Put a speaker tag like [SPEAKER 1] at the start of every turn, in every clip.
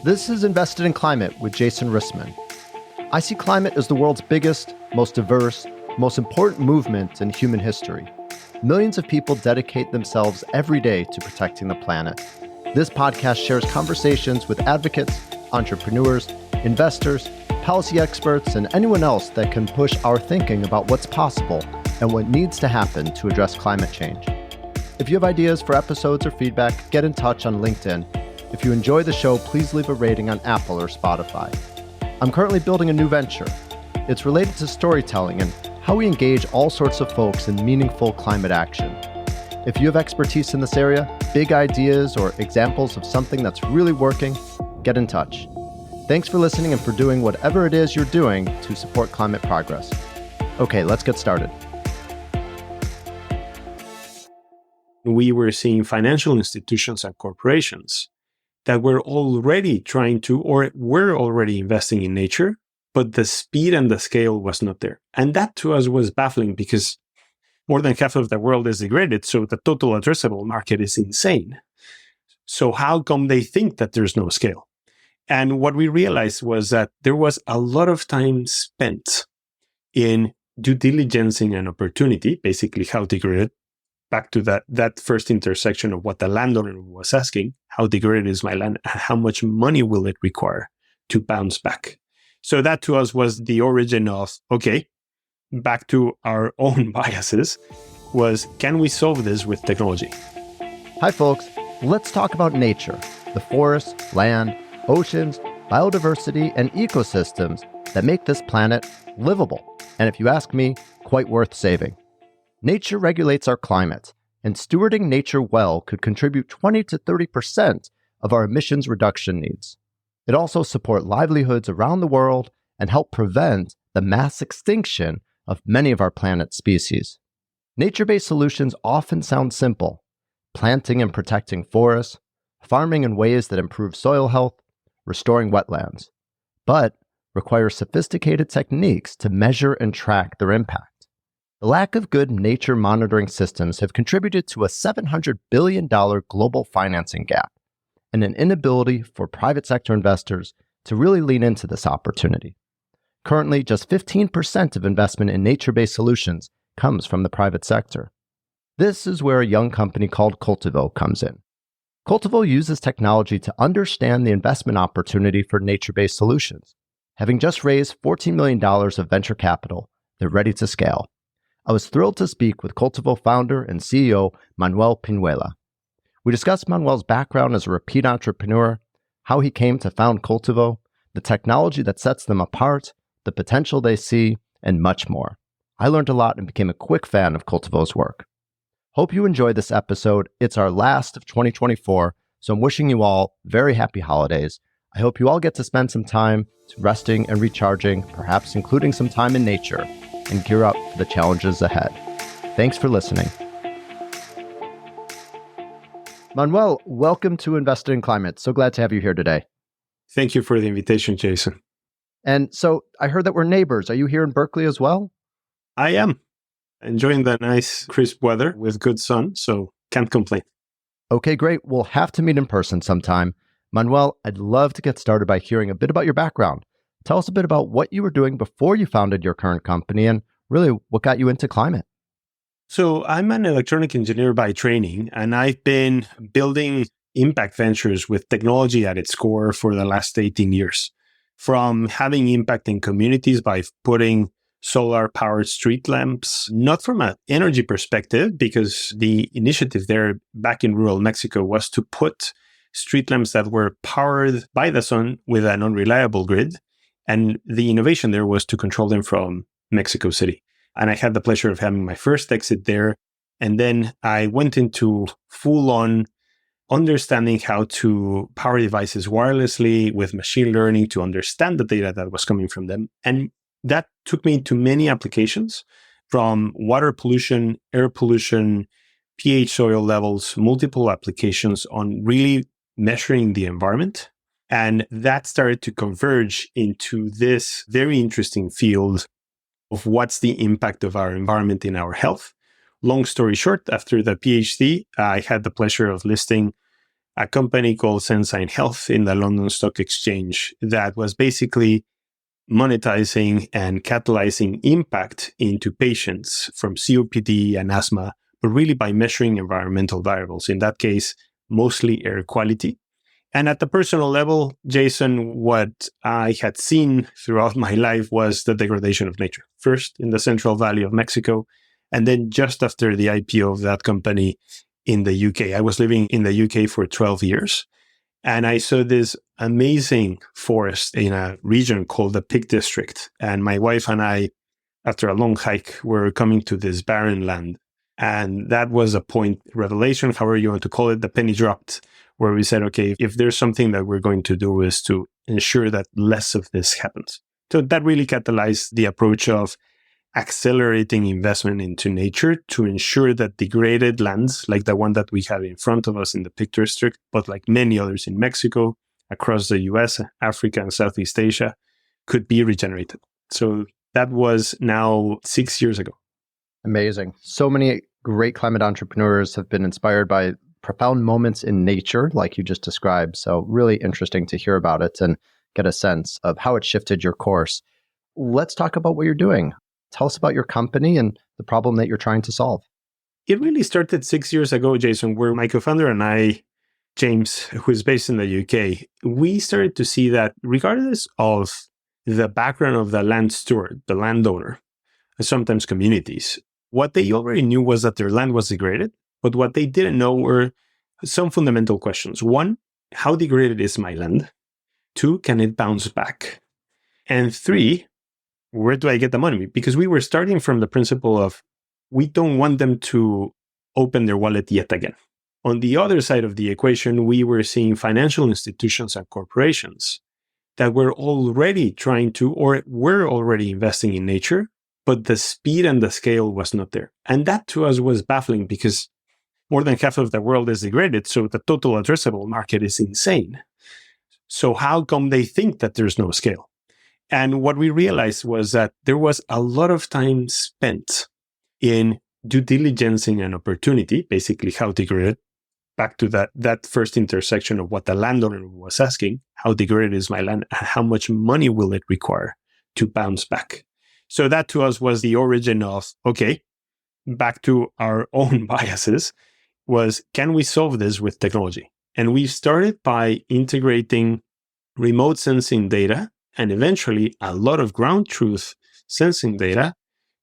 [SPEAKER 1] This is Invested in Climate with Jason Rissman. I see climate as the world's biggest, most diverse, most important movement in human history. Millions of people dedicate themselves every day to protecting the planet. This podcast shares conversations with advocates, entrepreneurs, investors, policy experts, and anyone else that can push our thinking about what's possible and what needs to happen to address climate change. If you have ideas for episodes or feedback, get in touch on LinkedIn. If you enjoy the show, please leave a rating on Apple or Spotify. I'm currently building a new venture. It's related to storytelling and how we engage all sorts of folks in meaningful climate action. If you have expertise in this area, big ideas, or examples of something that's really working, get in touch. Thanks for listening and for doing whatever it is you're doing to support climate progress. Okay, let's get started.
[SPEAKER 2] We were seeing financial institutions and corporations that were already trying to, or were already investing in nature, but the speed and the scale was not there. And that to us was baffling because more than half of the world is degraded, so the total addressable market is insane. So how come they think that there's no scale? And what we realized was that there was a lot of time spent in due diligencing an opportunity, basically how degraded, back to that first intersection of what the landowner was asking, how degraded is my land, and how much money will it require to bounce back? So that to us was the origin of, okay, back to our own biases, was can we solve this with technology?
[SPEAKER 1] Hi folks, let's talk about nature, the forests, land, oceans, biodiversity, and ecosystems that make this planet livable. And if you ask me, quite worth saving. Nature regulates our climate, and stewarding nature well could contribute 20 to 30% of our emissions reduction needs. It also supports livelihoods around the world and help prevent the mass extinction of many of our planet's species. Nature-based solutions often sound simple: planting and protecting forests, farming in ways that improve soil health, restoring wetlands, but require sophisticated techniques to measure and track their impact. The lack of good nature monitoring systems have contributed to a $700 billion global financing gap and an inability for private sector investors to really lean into this opportunity. Currently, just 15% of investment in nature-based solutions comes from the private sector. This is where a young company called Cultivo comes in. Cultivo uses technology to understand the investment opportunity for nature-based solutions. Having just raised $14 million of venture capital, they're ready to scale. I was thrilled to speak with Cultivo founder and CEO Manuel Pinuela. We discussed Manuel's background as a repeat entrepreneur, how he came to found Cultivo, the technology that sets them apart, the potential they see, and much more. I learned a lot and became a quick fan of Cultivo's work. Hope you enjoyed this episode. It's our last of 2024, so I'm wishing you all very happy holidays. I hope you all get to spend some time resting and recharging, perhaps including some time in nature, and gear up for the challenges ahead. Thanks for listening. Manuel, welcome to Invested in Climate. So glad to have you here today.
[SPEAKER 2] Thank you for the invitation, Jason.
[SPEAKER 1] And so I heard that we're neighbors. Are you here in Berkeley as well?
[SPEAKER 2] I am enjoying the nice, crisp weather with good sun, so can't complain.
[SPEAKER 1] Okay, great. We'll have to meet in person sometime. Manuel, I'd love to get started by hearing a bit about your background. Tell us a bit about what you were doing before you founded your current company and really what got you into climate.
[SPEAKER 2] So I'm an electronic engineer by training, and I've been building impact ventures with technology at its core for the last 18 years. From having impact in communities by putting solar-powered street lamps, not from an energy perspective, because the initiative there back in rural Mexico was to put street lamps that were powered by the sun with an unreliable grid. And the innovation there was to control them from Mexico City. And I had the pleasure of having my first exit there. And then I went into full-on understanding how to power devices wirelessly with machine learning to understand the data that was coming from them. And that took me to many applications, from water pollution, air pollution, pH soil levels, multiple applications on really measuring the environment. And that started to converge into this very interesting field of what's the impact of our environment in our health. Long story short, after the PhD, I had the pleasure of listing a company called Sensign Health in the London Stock Exchange that was basically monetizing and catalyzing impact into patients from COPD and asthma, but really by measuring environmental variables. In that case, mostly air quality. And at the personal level, Jason, what I had seen throughout my life was the degradation of nature. First in the Central Valley of Mexico, and then just after the IPO of that company in the UK. I was living in the UK for 12 years, and I saw this amazing forest in a region called the Peak District. And my wife and I, after a long hike, were coming to this barren land. And that was a point, revelation, however you want to call it, the penny dropped, where we said, okay, if there's something that we're going to do is to ensure that less of this happens. So that really catalyzed the approach of accelerating investment into nature to ensure that degraded lands, like the one that we have in front of us in the Peak District, but like many others in Mexico, across the US, Africa, and Southeast Asia, could be regenerated. So that was now 6 years ago.
[SPEAKER 1] Amazing. So many great climate entrepreneurs have been inspired by profound moments in nature, like you just described. So really interesting to hear about it and get a sense of how it shifted your course. Let's talk about what you're doing. Tell us about your company and the problem that you're trying to solve.
[SPEAKER 2] It really started 6 years ago, Jason, where my co-founder and I, James, who is based in the UK, we started to see that regardless of the background of the land steward, the landowner, and sometimes communities, what they already knew was that their land was degraded. But what they didn't know were some fundamental questions. One, how degraded is my land? Two, can it bounce back? And three, where do I get the money? Because we were starting from the principle of we don't want them to open their wallet yet again. On the other side of the equation, we were seeing financial institutions and corporations that were already trying to, or were already investing in nature, but the speed and the scale was not there. And that to us was baffling because more than half of the world is degraded, so the total addressable market is insane. So how come they think that there's no scale? And what we realized was that there was a lot of time spent in due diligencing an opportunity, basically how degraded, back to that first intersection of what the landowner was asking, how degraded is my land, and how much money will it require to bounce back? So that to us was the origin of, okay, back to our own biases, was can we solve this with technology? And we started by integrating remote sensing data and eventually a lot of ground truth sensing data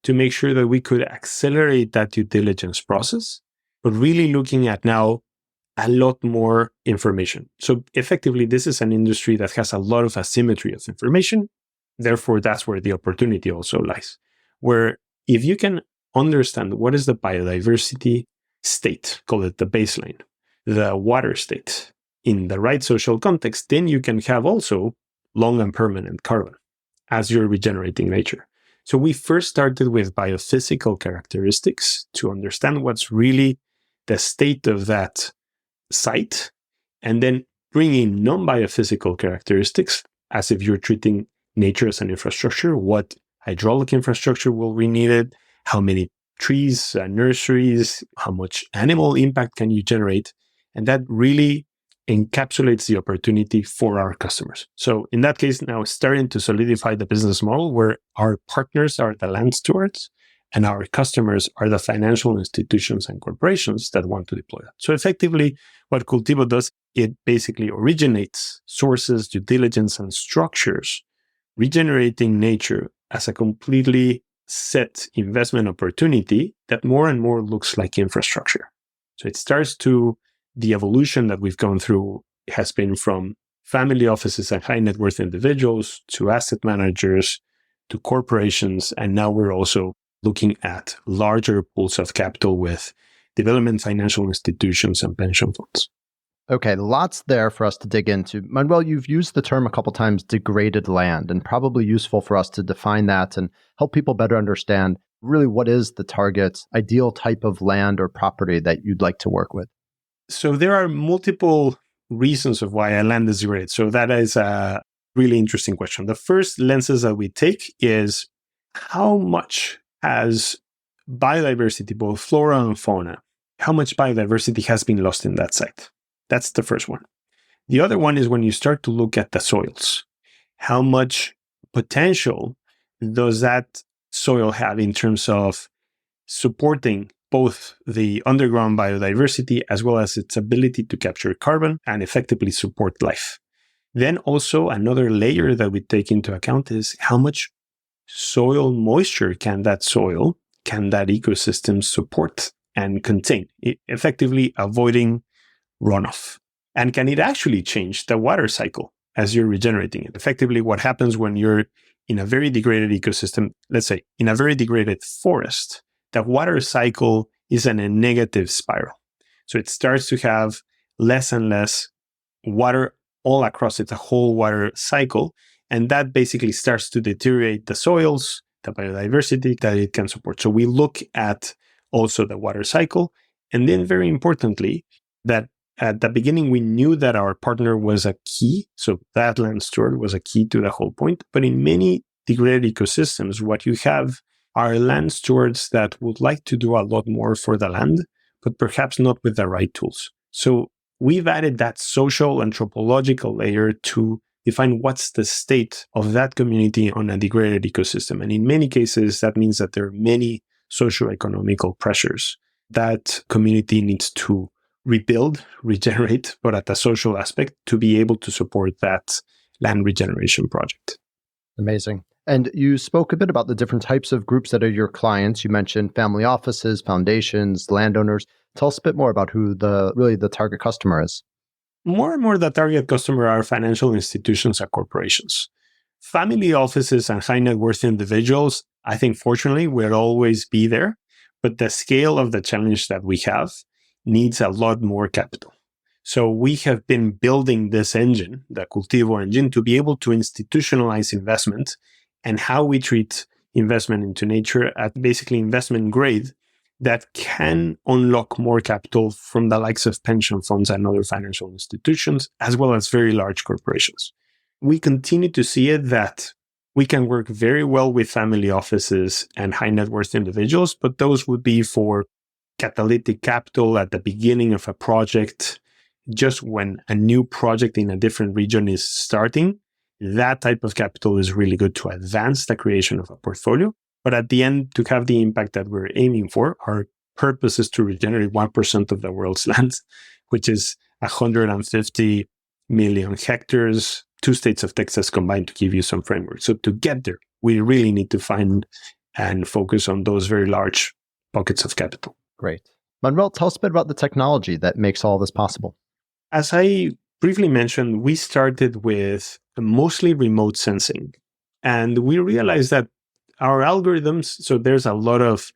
[SPEAKER 2] to make sure that we could accelerate that due diligence process, but really looking at now a lot more information. So effectively, this is an industry that has a lot of asymmetry of information. Therefore, that's where the opportunity also lies, where if you can understand what is the biodiversity state, call it the baseline, the water state in the right social context, then you can have also long and permanent carbon as you're regenerating nature. So we first started with biophysical characteristics to understand what's really the state of that site, and then bring in non-biophysical characteristics as if you're treating nature as an infrastructure. What hydraulic infrastructure will be needed? How many trees, nurseries, how much animal impact can you generate? And that really encapsulates the opportunity for our customers. So in that case, now starting to solidify the business model where our partners are the land stewards and our customers are the financial institutions and corporations that want to deploy that. So effectively, what Cultivo does, it basically originates sources, due diligence, and structures, regenerating nature as a completely set investment opportunity that more and more looks like infrastructure. So it starts to the evolution that we've gone through has been from family offices and high net worth individuals to asset managers to corporations. And now we're also looking at larger pools of capital with development financial institutions and pension funds.
[SPEAKER 1] Okay, lots there for us to dig into. Manuel, you've used the term a couple times, degraded land, and probably useful for us to define that and help people better understand really what is the target ideal type of land or property that you'd like to work with.
[SPEAKER 2] So there are multiple reasons of why a land is degraded. So that is a really interesting question. The first lenses that we take is how much has biodiversity, both flora and fauna, how much biodiversity has been lost in that site? That's the first one. The other one is when you start to look at the soils. How much potential does that soil have in terms of supporting both the underground biodiversity as well as its ability to capture carbon and effectively support life? Then also another layer that we take into account is how much soil moisture can that ecosystem support and contain, effectively avoiding runoff. And can it actually change the water cycle as you're regenerating it? Effectively, what happens when you're in a very degraded ecosystem, let's say in a very degraded forest, the water cycle is in a negative spiral. So it starts to have less and less water all across it, the whole water cycle. And that basically starts to deteriorate the soils, the biodiversity that it can support. So we look at also the water cycle. And then very importantly, that at the beginning, we knew that our partner was a key. So that land steward was a key to the whole point. But in many degraded ecosystems, what you have are land stewards that would like to do a lot more for the land, but perhaps not with the right tools. So we've added that social anthropological layer to define what's the state of that community on a degraded ecosystem. And in many cases, that means that there are many socioeconomical pressures that community needs to rebuild, regenerate, but at a social aspect to be able to support that land regeneration project.
[SPEAKER 1] Amazing. And you spoke a bit about the different types of groups that are your clients. You mentioned family offices, foundations, landowners. Tell us a bit more about who the target customer is.
[SPEAKER 2] More and more, the target customer are financial institutions and corporations. Family offices and high net worth individuals, I think, fortunately, will always be there. But the scale of the challenge that we have needs a lot more capital. So we have been building this engine, the Cultivo engine, to be able to institutionalize investment and how we treat investment into nature at basically investment grade that can unlock more capital from the likes of pension funds and other financial institutions, as well as very large corporations. We continue to see it that we can work very well with family offices and high net worth individuals, but those would be for catalytic capital at the beginning of a project, just when a new project in a different region is starting. That type of capital is really good to advance the creation of a portfolio. But at the end, to have the impact that we're aiming for, our purpose is to regenerate 1% of the world's land, which is 150 million hectares, 2 states of Texas combined, to give you some framework. So to get there, we really need to find and focus on those very large pockets of capital.
[SPEAKER 1] Great. Manuel, tell us a bit about the technology that makes all this possible.
[SPEAKER 2] As I briefly mentioned, we started with mostly remote sensing. And we realized that our algorithms, so there's a lot of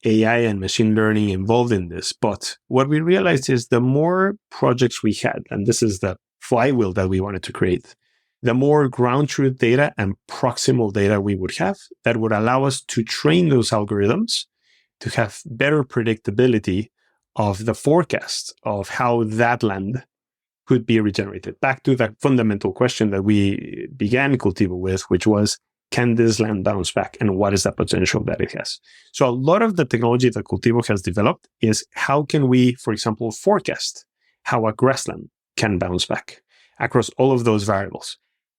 [SPEAKER 2] AI and machine learning involved in this. But what we realized is the more projects we had, and this is the flywheel that we wanted to create, the more ground truth data and proximal data we would have that would allow us to train those algorithms to have better predictability of the forecast of how that land could be regenerated. Back to that fundamental question that we began Cultivo with, which was, can this land bounce back? And what is the potential that it has? So a lot of the technology that Cultivo has developed is how can we, for example, forecast how a grassland can bounce back across all of those variables.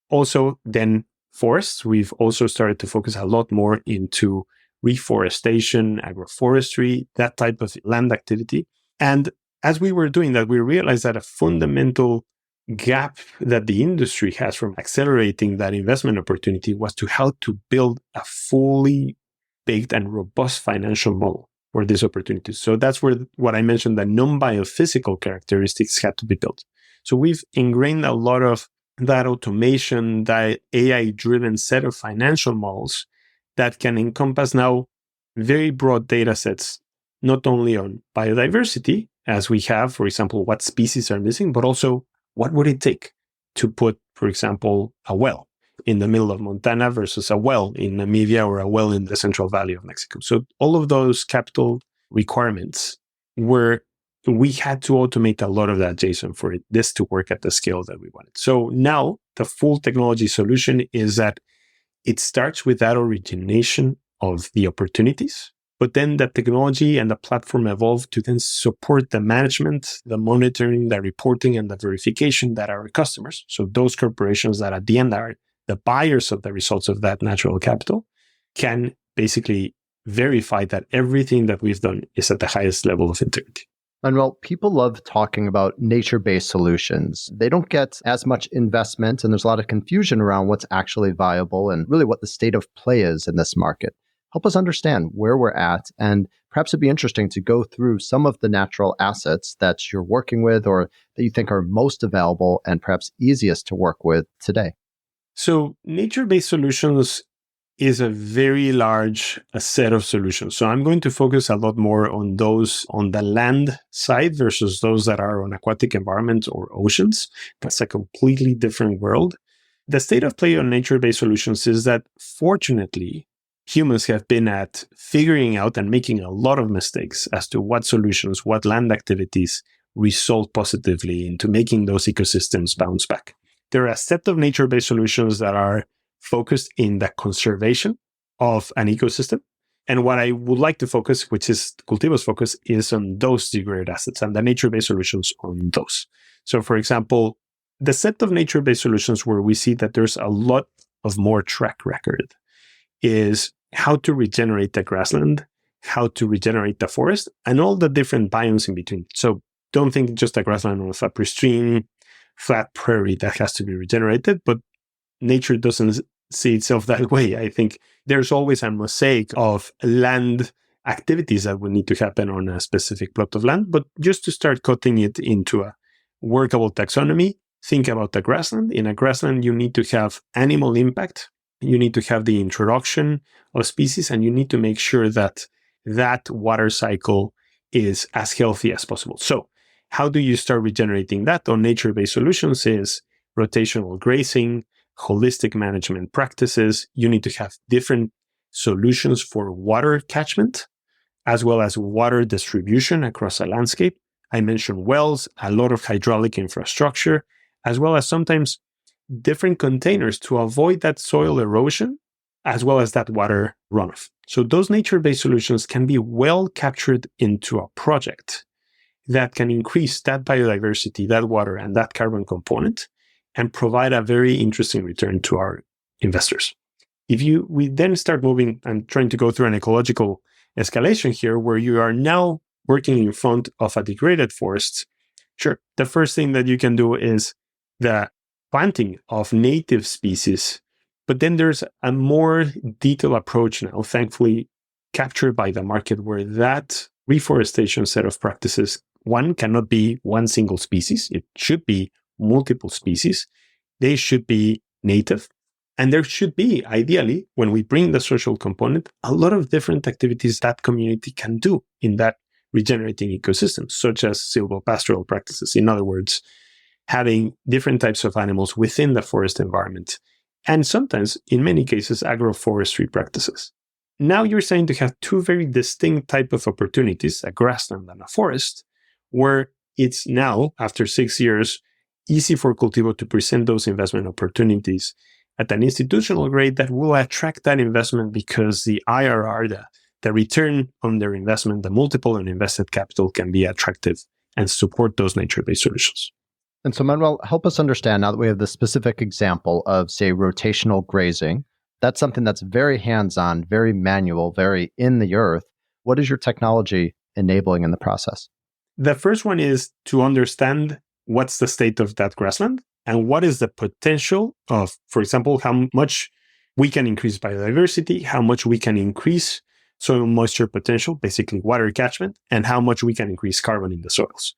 [SPEAKER 2] Also, then forests, we've also started to focus a lot more into reforestation, agroforestry, that type of land activity. And as we were doing that, we realized that a fundamental gap that the industry has from accelerating that investment opportunity was to how to build a fully baked and robust financial model for this opportunity. So that's where what I mentioned, the non-biophysical characteristics had to be built. So we've ingrained a lot of that automation, that AI-driven set of financial models that can encompass now very broad data sets, not only on biodiversity, as we have, for example, what species are missing, but also what would it take to put, for example, a well in the middle of Montana versus a well in Namibia or a well in the Central Valley of Mexico. So all of those capital requirements were, we had to automate a lot of that, Jason, for this to work at the scale that we wanted. So now the full technology solution is that it starts with that origination of the opportunities But then the technology and the platform evolved to then support the management, the monitoring, the reporting, and the verification that our customers, so those corporations that at the end are the buyers of the results of that natural capital, can basically verify that everything that we've done is at the highest level of integrity.
[SPEAKER 1] Manuel, people love talking about nature-based solutions. They don't get as much investment, and there's a lot of confusion around what's actually viable and really what the state of play is in this market. Help us understand where we're at, and perhaps it'd be interesting to go through some of the natural assets that you're working with or that you think are most available and perhaps easiest to work with today.
[SPEAKER 2] So nature-based solutions is a very large set of solutions. So I'm going to focus a lot more on those on the land side versus those that are on aquatic environments or oceans. That's a completely different world. The state of play on nature-based solutions is that fortunately, humans have been at figuring out and making a lot of mistakes as to what solutions, what land activities result positively into making those ecosystems bounce back. There are a set of nature-based solutions that are focused in the conservation of an ecosystem. And what I would like to focus, which is Cultivo's focus, is on those degraded assets and the nature-based solutions on those. So for example, the set of nature-based solutions where we see that there's a lot of more track record is how to regenerate the grassland, how to regenerate the forest, and all the different biomes in between. So don't think just a grassland with a pristine, flat prairie that has to be regenerated, but nature doesn't see itself that way. I think there's always a mosaic of land activities that would need to happen on a specific plot of land, but just to start cutting it into a workable taxonomy, think about the grassland. In a grassland, you need to have animal impact. You need to have the introduction of species, and you need to make sure that that water cycle is as healthy as possible. So how do you start regenerating that on nature-based solutions is rotational grazing, holistic management practices. You need to have different solutions for water catchment, as well as water distribution across a landscape. I mentioned wells, a lot of hydraulic infrastructure, as well as sometimes different containers to avoid that soil erosion, as well as that water runoff. So those nature-based solutions can be well captured into a project that can increase that biodiversity, that water, and that carbon component, and provide a very interesting return to our investors. We then start moving and trying to go through an ecological escalation here, where you are now working in front of a degraded forest, sure, the first thing that you can do is the planting of native species, but then there's a more detailed approach now, thankfully captured by the market, where that reforestation set of practices, one cannot be one single species. It should be multiple species. They should be native. And there should be, ideally, when we bring the social component, a lot of different activities that community can do in that regenerating ecosystem, such as silvopastoral practices. In other words, having different types of animals within the forest environment. And sometimes, in many cases, agroforestry practices. Now you're starting to have two very distinct types of opportunities, a grassland and a forest, where it's now, after 6 years, easy for Cultivo to present those investment opportunities at an institutional grade that will attract that investment because the IRR, the return on their investment, the multiple on invested capital can be attractive and support those nature-based solutions.
[SPEAKER 1] And so, Manuel, help us understand, now that we have the specific example of, say, rotational grazing, that's something that's very hands-on, very manual, very in the earth. What is your technology enabling in the process?
[SPEAKER 2] The first one is to understand what's the state of that grassland and what is the potential of, for example, how much we can increase biodiversity, how much we can increase soil moisture potential, basically water catchment, and how much we can increase carbon in the soils.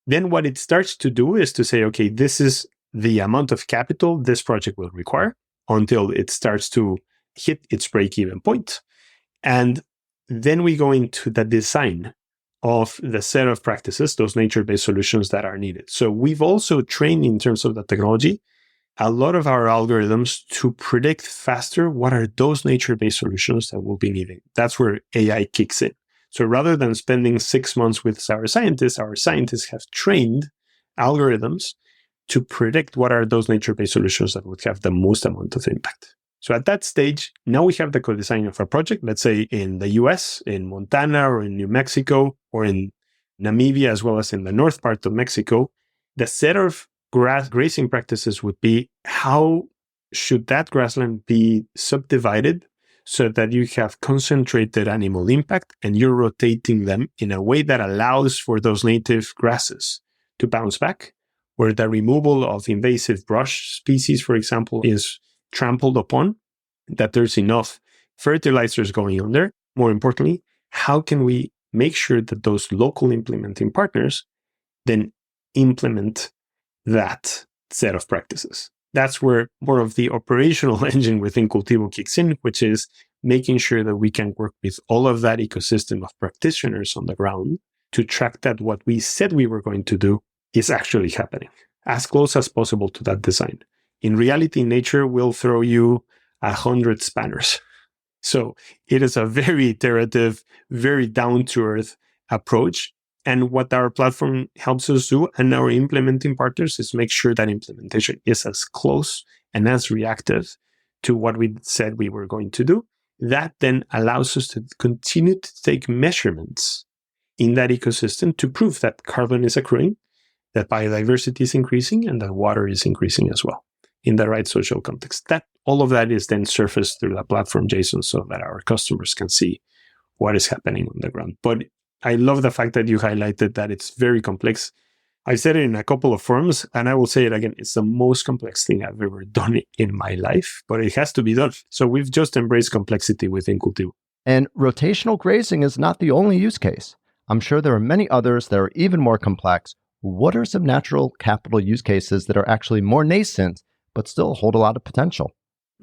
[SPEAKER 2] Then what it starts to do is to say, okay, this is the amount of capital this project will require until it starts to hit its break-even point. And then we go into the design of the set of practices, those nature-based solutions that are needed. So we've also trained, in terms of the technology, a lot of our algorithms to predict faster what are those nature-based solutions that we'll be needing. That's where AI kicks in. So rather than spending 6 months with our scientists have trained algorithms to predict what are those nature-based solutions that would have the most amount of impact. So at that stage, now we have the co-design of a project, let's say in the US, in Montana or in New Mexico or in Namibia, as well as in the north part of Mexico. The set of grazing practices would be how should that grassland be subdivided so that you have concentrated animal impact and you're rotating them in a way that allows for those native grasses to bounce back, where the removal of invasive brush species, for example, is trampled upon, that there's enough fertilizers going on there. More importantly, how can we make sure that those local implementing partners then implement that set of practices? That's where more of the operational engine within Cultivo kicks in, which is making sure that we can work with all of that ecosystem of practitioners on the ground to track that what we said we were going to do is actually happening, as close as possible to that design. In reality, nature will throw you 100 spanners. So it is a very iterative, very down-to-earth approach. And what our platform helps us do and our implementing partners is make sure that implementation is as close and as reactive to what we said we were going to do. That then allows us to continue to take measurements in that ecosystem to prove that carbon is accruing, that biodiversity is increasing, and that water is increasing as well in the right social context. That all of that is then surfaced through the platform, Jason, so that our customers can see what is happening on the ground. But I love the fact that you highlighted that it's very complex. I said it in a couple of forms, and I will say it again. It's the most complex thing I've ever done in my life, but it has to be done. So we've just embraced complexity within Cultivo.
[SPEAKER 1] And rotational grazing is not the only use case. I'm sure there are many others that are even more complex. What are some natural capital use cases that are actually more nascent, but still hold a lot of potential?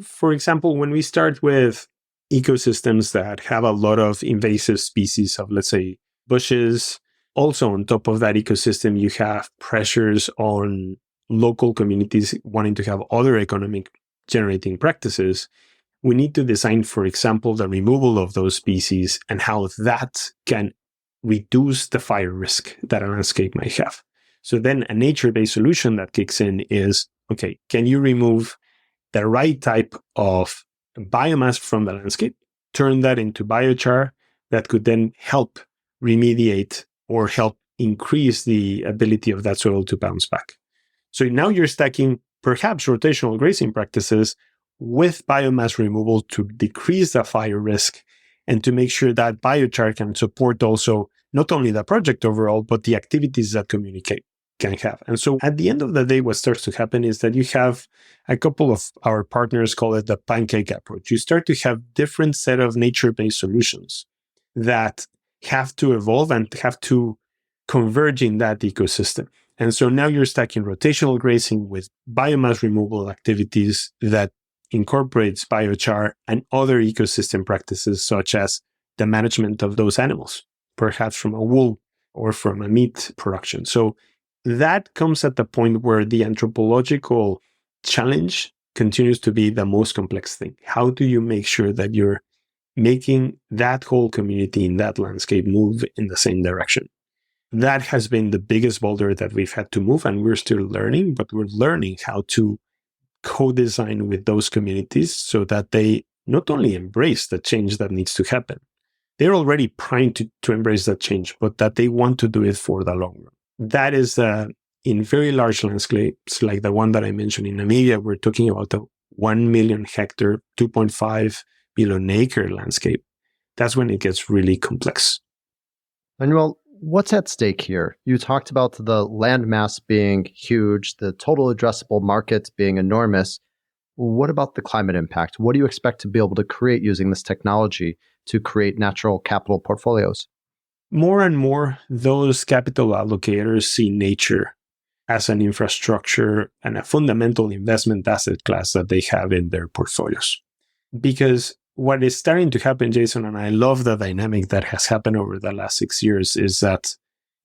[SPEAKER 2] For example, when we start with ecosystems that have a lot of invasive species of, let's say, bushes, also on top of that ecosystem, you have pressures on local communities wanting to have other economic generating practices. We need to design, for example, the removal of those species and how that can reduce the fire risk that a landscape might have. So then a nature-based solution that kicks in is, okay, can you remove the right type of biomass from the landscape, turn that into biochar that could then help remediate or help increase the ability of that soil to bounce back. So now you're stacking perhaps rotational grazing practices with biomass removal to decrease the fire risk and to make sure that biochar can support also not only the project overall, but the activities that communicate can have. And so at the end of the day, what starts to happen is that you have a couple of our partners call it the pancake approach. You start to have different set of nature-based solutions that have to evolve and have to converge in that ecosystem. And so now you're stacking rotational grazing with biomass removal activities that incorporates biochar and other ecosystem practices, such as the management of those animals, perhaps from a wool or from a meat production. So that comes at the point where the anthropological challenge continues to be the most complex thing. How do you make sure that you're making that whole community in that landscape move in the same direction? That has been the biggest boulder that we've had to move, and we're still learning, but we're learning how to co-design with those communities so that they not only embrace the change that needs to happen, they're already primed to embrace that change, but that they want to do it for the long run. That is in very large landscapes like the one that I mentioned in Namibia. We're talking about a 1 million hectare, 2.5 million acre landscape. That's when it gets really complex.
[SPEAKER 1] Manuel, what's at stake here? You talked about the land mass being huge, the total addressable market being enormous. What about the climate impact? What do you expect to be able to create using this technology to create natural capital portfolios?
[SPEAKER 2] More and more, those capital allocators see nature as an infrastructure and a fundamental investment asset class that they have in their portfolios. Because what is starting to happen, Jason, and I love the dynamic that has happened over the last 6 years, is that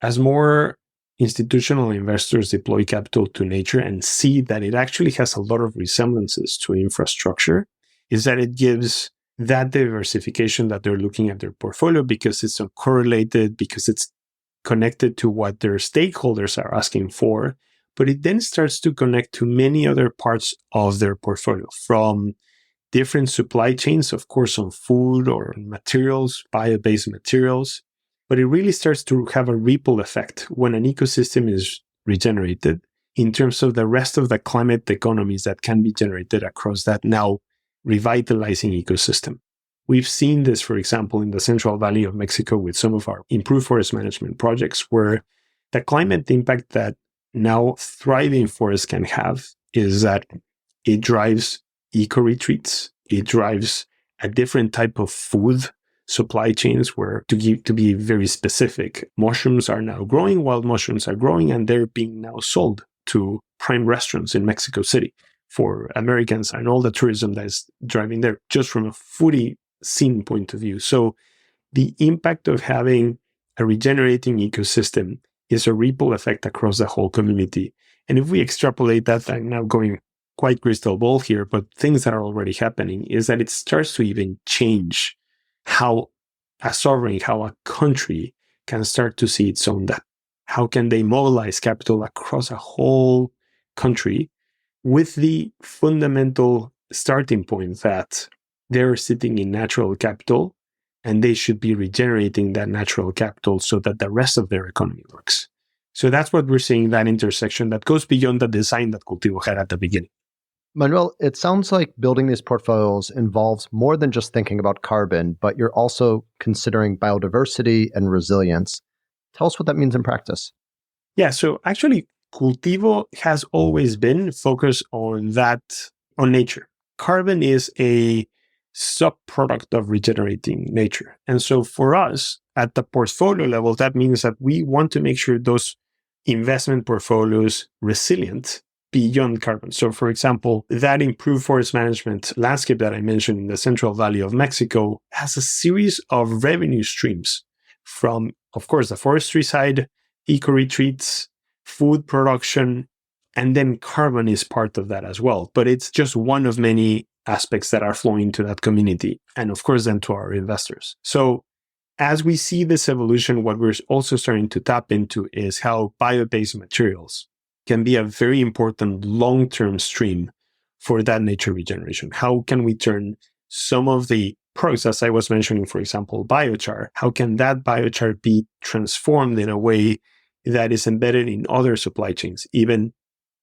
[SPEAKER 2] as more institutional investors deploy capital to nature and see that it actually has a lot of resemblances to infrastructure, is that it gives that diversification that they're looking at their portfolio because it's uncorrelated, because it's connected to what their stakeholders are asking for, but it then starts to connect to many other parts of their portfolio, from different supply chains, of course, on food or materials, bio-based materials. But it really starts to have a ripple effect when an ecosystem is regenerated in terms of the rest of the climate economies that can be generated across that now revitalizing ecosystem. We've seen this, for example, in the Central Valley of Mexico with some of our improved forest management projects, where the climate impact that now thriving forests can have is that it drives eco-retreats, it drives a different type of food supply chains where, to be very specific, mushrooms are now growing, wild mushrooms are growing, and they're being now sold to prime restaurants in Mexico City for Americans and all the tourism that is driving there, just from a foodie scene point of view. So the impact of having a regenerating ecosystem is a ripple effect across the whole community. And if we extrapolate that, I'm now going quite crystal ball here, but things that are already happening is that it starts to even change how a sovereign, how a country can start to see its own debt. How can they mobilize capital across a whole country with the fundamental starting point that they're sitting in natural capital and they should be regenerating that natural capital so that the rest of their economy works. So that's what we're seeing, that intersection that goes beyond the design that Cultivo had at the beginning.
[SPEAKER 1] Manuel, it sounds like building these portfolios involves more than just thinking about carbon, but you're also considering biodiversity and resilience. Tell us what that means in practice.
[SPEAKER 2] Yeah, so actually, Cultivo has always been focused on nature. Carbon is a subproduct of regenerating nature. And so for us, at the portfolio level, that means that we want to make sure those investment portfolios resilient beyond carbon. So for example, that improved forest management landscape that I mentioned in the Central Valley of Mexico has a series of revenue streams from, of course, the forestry side, eco-retreats, food production, and then carbon is part of that as well. But it's just one of many aspects that are flowing to that community, and of course then to our investors. So as we see this evolution, what we're also starting to tap into is how bio-based materials can be a very important long-term stream for that nature regeneration. How can we turn some of the products, as I was mentioning, for example, biochar, how can that biochar be transformed in a way that is embedded in other supply chains, even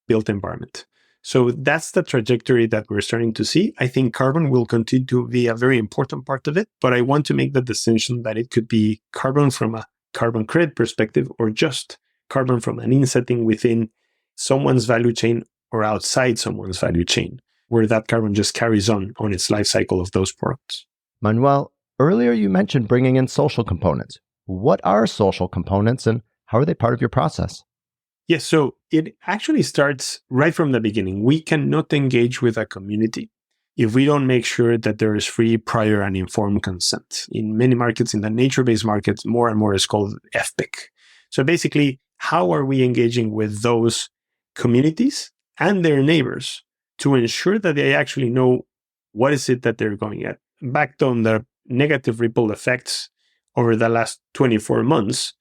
[SPEAKER 2] built environment? So that's the trajectory that we're starting to see. I think carbon will continue to be a very important part of it, but I want to make the distinction that it could be carbon from a carbon credit perspective or just carbon from an insetting within someone's value chain or outside someone's value chain, where that carbon just carries on its life cycle of those products.
[SPEAKER 1] Manuel, earlier you mentioned bringing in social components. What are social components and how are they part of your process?
[SPEAKER 2] Yes, so it actually starts right from the beginning. We cannot engage with a community if we don't make sure that there is free, prior, and informed consent. In many markets, in the nature-based markets, more and more is called FPIC. So basically, how are we engaging with those communities and their neighbors to ensure that they actually know what is it that they're going at? Backed on the negative ripple effects over the last 24 months,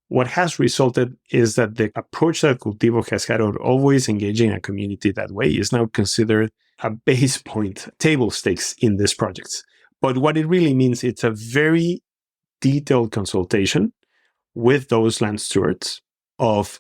[SPEAKER 2] what has resulted is that the approach that Cultivo has had of always engaging a community that way is now considered a base point, table stakes in these projects. But what it really means, it's a very detailed consultation with those land stewards of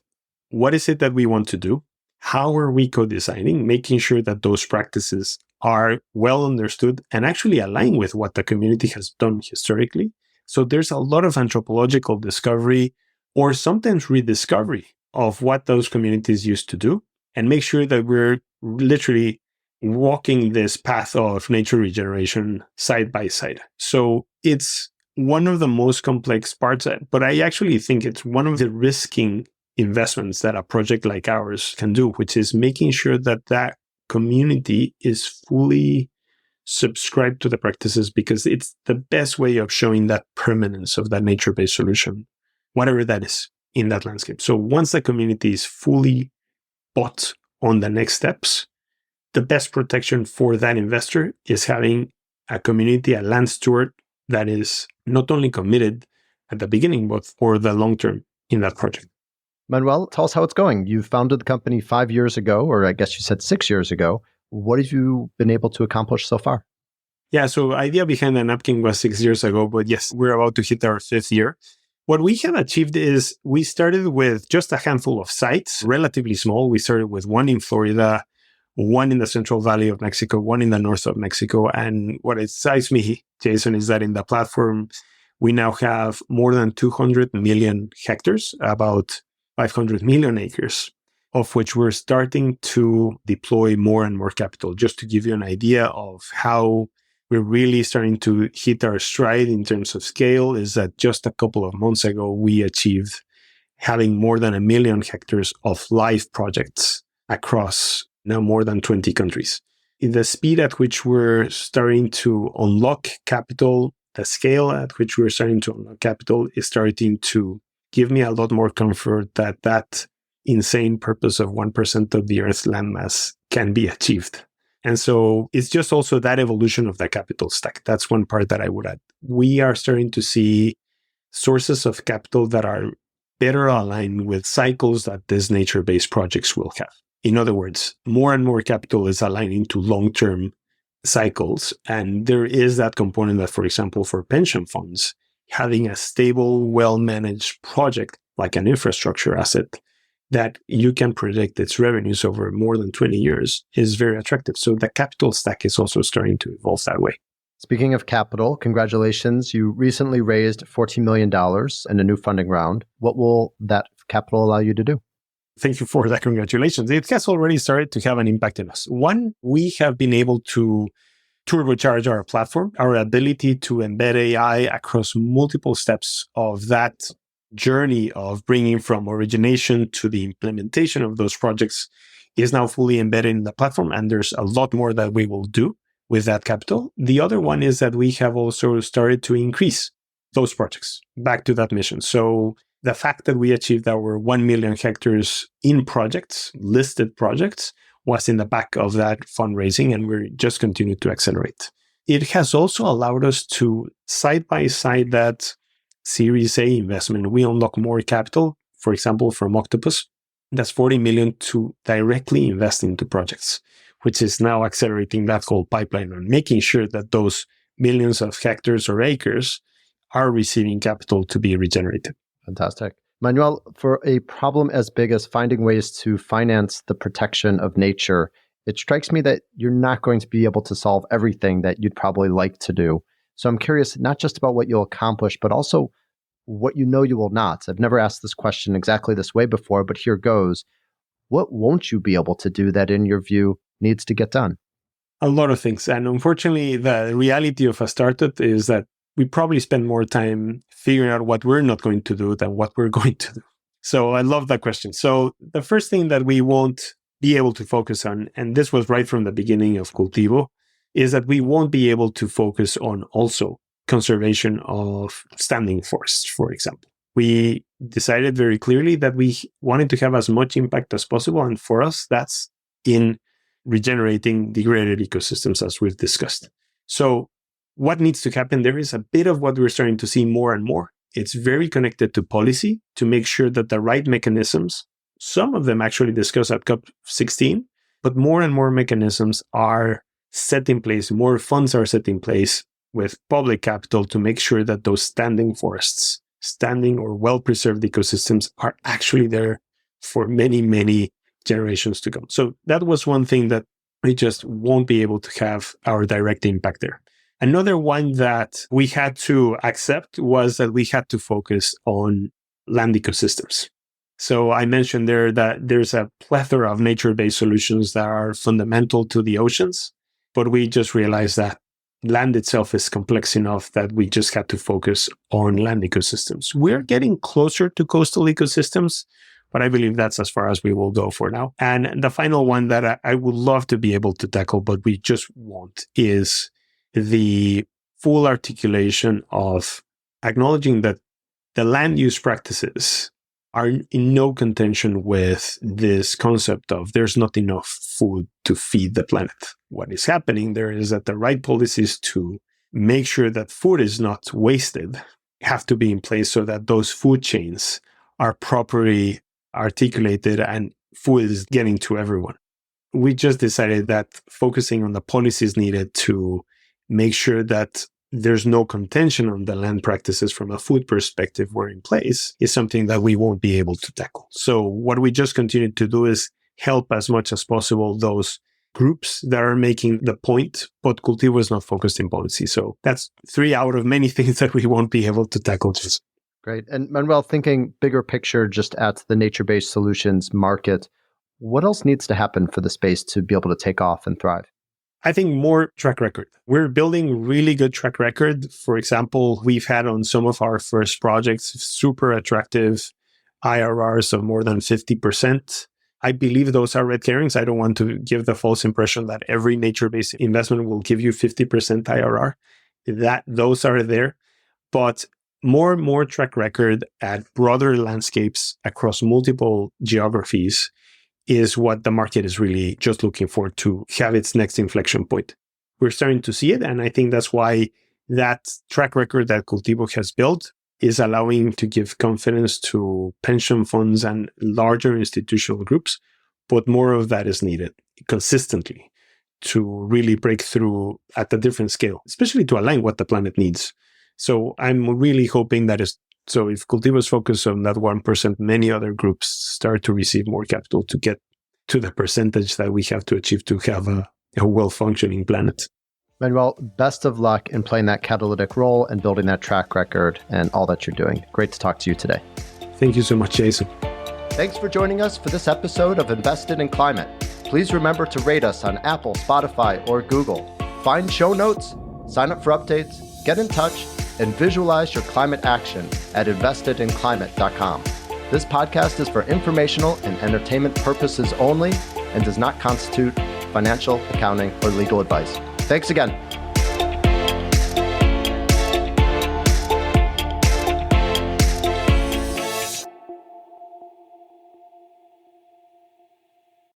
[SPEAKER 2] what is it that we want to do? How are we co-designing, making sure that those practices are well understood and actually align with what the community has done historically? So there's a lot of anthropological discovery or sometimes rediscovery of what those communities used to do, and make sure that we're literally walking this path of nature regeneration side by side. So it's one of the most complex parts, but I actually think it's one of the risking investments that a project like ours can do, which is making sure that that community is fully subscribed to the practices, because it's the best way of showing that permanence of that nature-based solution, whatever that is in that landscape. So once the community is fully bought on the next steps, the best protection for that investor is having a community, a land steward that is not only committed at the beginning, but for the long term in that project.
[SPEAKER 1] Manuel, tell us how it's going. You founded the company 5 years ago, or I guess you said 6 years ago. What have you been able to accomplish so far?
[SPEAKER 2] Yeah, so idea behind the napkin was 6 years ago, but yes, we're about to hit our 5th year. What we have achieved is we started with just a handful of sites, relatively small. We started with one in Florida, one in the Central Valley of Mexico, one in the north of Mexico. And what excites me, Jason, is that in the platform, we now have more than 200 million hectares, about 500 million acres, of which we're starting to deploy more and more capital. Just to give you an idea of how we're really starting to hit our stride in terms of scale, is that just a couple of months ago, we achieved having more than 1 million hectares of live projects across now more than 20 countries. In the speed at which we're starting to unlock capital, the scale at which we're starting to unlock capital is starting to give me a lot more comfort that that insane purpose of 1% of the Earth's landmass can be achieved. And so it's just also that evolution of the capital stack. That's one part that I would add. We are starting to see sources of capital that are better aligned with cycles that these nature-based projects will have. In other words, more and more capital is aligning to long-term cycles. And there is that component that, for example, for pension funds, having a stable, well-managed project like an infrastructure asset that you can predict its revenues over more than 20 years is very attractive. So the capital stack is also starting to evolve that way.
[SPEAKER 1] Speaking of capital, congratulations. You recently raised $14 million in a new funding round. What will that capital allow you to do?
[SPEAKER 2] Thank you for that. Congratulations. It has already started to have an impact on us. One, we have been able to turbocharge our platform, our ability to embed AI across multiple steps of that journey of bringing from origination to the implementation of those projects is now fully embedded in the platform. And there's a lot more that we will do with that capital. The other one is that we have also started to increase those projects back to that mission. So the fact that we achieved our 1 million hectares in projects, listed projects, was in the back of that fundraising, and we're just continuing to accelerate. It has also allowed us to, side by side that Series A investment, we unlock more capital, for example, from Octopus. That's 40 million to directly invest into projects, which is now accelerating that whole pipeline and making sure that those millions of hectares or acres are receiving capital to be regenerated.
[SPEAKER 1] Fantastic. Manuel, for a problem as big as finding ways to finance the protection of nature, it strikes me that you're not going to be able to solve everything that you'd probably like to do. So I'm curious, not just about what you'll accomplish, but also what you know you will not. I've never asked this question exactly this way before, but here goes. What won't you be able to do that, in your view, needs to get done?
[SPEAKER 2] A lot of things. And unfortunately, the reality of a startup is that we probably spend more time figuring out what we're not going to do than what we're going to do. So I love that question. So the first thing that we won't be able to focus on, and this was right from the beginning of Cultivo, is that we won't be able to focus on also conservation of standing forests, for example. We decided very clearly that we wanted to have as much impact as possible. And for us, that's in regenerating degraded ecosystems, as we've discussed. So what needs to happen? There is a bit of what we're starting to see more and more. It's very connected to policy to make sure that the right mechanisms, some of them actually discussed at COP16, but more and more mechanisms are set in place, more funds are set in place with public capital to make sure that those standing forests, standing or well-preserved ecosystems are actually there for many, many generations to come. So that was one thing that we just won't be able to have our direct impact there. Another one that we had to accept was that we had to focus on land ecosystems. So I mentioned there that there's a plethora of nature-based solutions that are fundamental to the oceans, but we just realized that land itself is complex enough that we just had to focus on land ecosystems. We're getting closer to coastal ecosystems, but I believe that's as far as we will go for now. And the final one that I would love to be able to tackle, but we just won't, is the full articulation of acknowledging that the land use practices are in no contention with this concept of there's not enough food to feed the planet. What is happening there is that the right policies to make sure that food is not wasted have to be in place so that those food chains are properly articulated and food is getting to everyone. we just decided that focusing on the policies needed to make sure that there's no contention on the land practices from a food perspective were in place is something that we won't be able to tackle. So what we just continue to do is help as much as possible those groups that are making the point, but Cultivo is not focused in policy. So that's 3 out of many things that we won't be able to tackle.
[SPEAKER 1] Great. And Manuel, thinking bigger picture just at the nature-based solutions market, what else needs to happen for the space to be able to take off and thrive?
[SPEAKER 2] I think more track record. We're building really good track record. For example, we've had on some of our first projects super attractive IRRs of more than 50%. I believe those are red herrings. I don't want to give the false impression that every nature-based investment will give you 50% IRR. Those are there. But more track record at broader landscapes across multiple geographies is what the market is really just looking for to have its next inflection point. We're starting to see it, and I think that's why that track record that Cultivo has built is allowing to give confidence to pension funds and larger institutional groups, but more of that is needed consistently to really break through at a different scale, especially to align what the planet needs. So I'm really hoping that so if Cultivo is focused on that 1%, many other groups start to receive more capital to get to the percentage that we have to achieve to have a well-functioning planet.
[SPEAKER 1] Manuel, best of luck in playing that catalytic role and building that track record and all that you're doing. Great to talk to you today.
[SPEAKER 2] Thank you so much, Jason.
[SPEAKER 1] Thanks for joining us for this episode of Invested in Climate. Please remember to rate us on Apple, Spotify, or Google. Find show notes, sign up for updates, get in touch, and visualize your climate action at investedinclimate.com. This podcast is for informational and entertainment purposes only and does not constitute financial, accounting, or legal advice. Thanks again.